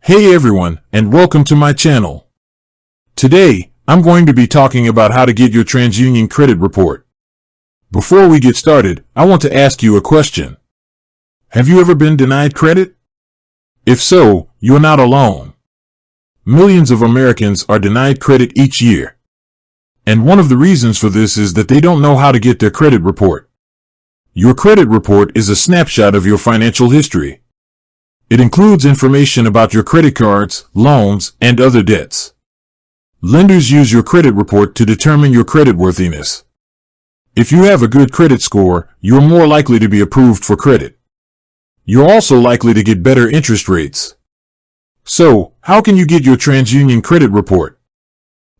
Hey everyone, and welcome to my channel. Today, I'm going to be talking about how to get your TransUnion credit report. Before we get started, I want to ask you a question. Have you ever been denied credit? If so, you're not alone. Millions of Americans are denied credit each year. And one of the reasons for this is that they don't know how to get their credit report. Your credit report is a snapshot of your financial history. It includes information about your credit cards, loans, and other debts. Lenders use your credit report to determine your creditworthiness. If you have a good credit score, you're more likely to be approved for credit. You're also likely to get better interest rates. So, how can you get your TransUnion credit report?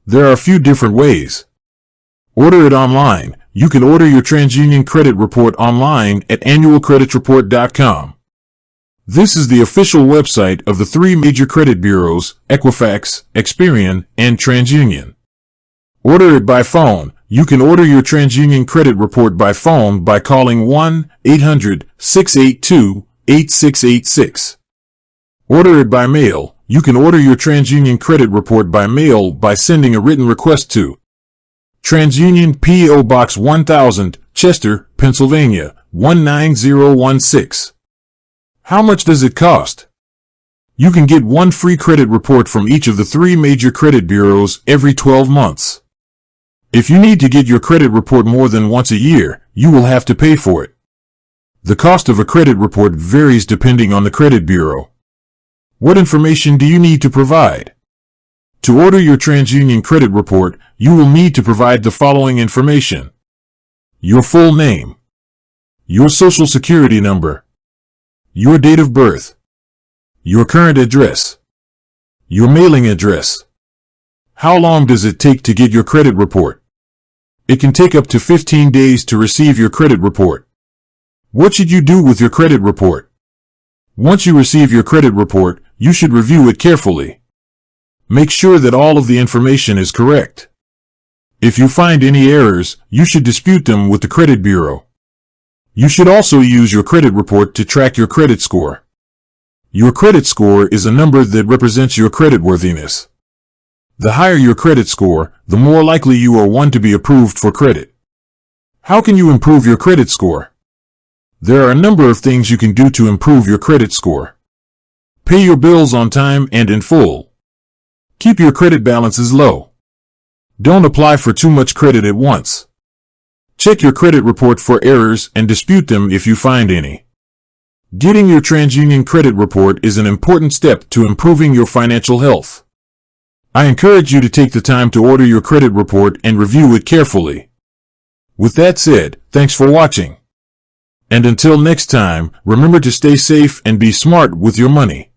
There are a few different ways. Order it online. You can order your TransUnion credit report online at annualcreditreport.com. This is the official website of the three major credit bureaus, Equifax, Experian, and TransUnion. Order it by phone. You can order your TransUnion credit report by phone by calling 1-800-682-8686. Order it by mail. You can order your TransUnion credit report by mail by sending a written request to TransUnion P.O. Box 1000, Chester, Pennsylvania, 19016. How much does it cost? You can get one free credit report from each of the three major credit bureaus every 12 months. If you need to get your credit report more than once a year, you will have to pay for it. The cost of a credit report varies depending on the credit bureau. What information do you need to provide? To order your TransUnion credit report, you will need to provide the following information: your full name, your social security number, your date of birth, your current address, your mailing address. How long does it take to get your credit report? It can take up to 15 days to receive your credit report. What should you do with your credit report? Once you receive your credit report, you should review it carefully. Make sure that all of the information is correct. If you find any errors, you should dispute them with the credit bureau. You should also use your credit report to track your credit score. Your credit score is a number that represents your creditworthiness. The higher your credit score, the more likely you are one to be approved for credit. How can you improve your credit score? There are a number of things you can do to improve your credit score. Pay your bills on time and in full. Keep your credit balances low. Don't apply for too much credit at once. Check your credit report for errors and dispute them if you find any. Getting your TransUnion credit report is an important step to improving your financial health. I encourage you to take the time to order your credit report and review it carefully. With that said, thanks for watching. And until next time, remember to stay safe and be smart with your money.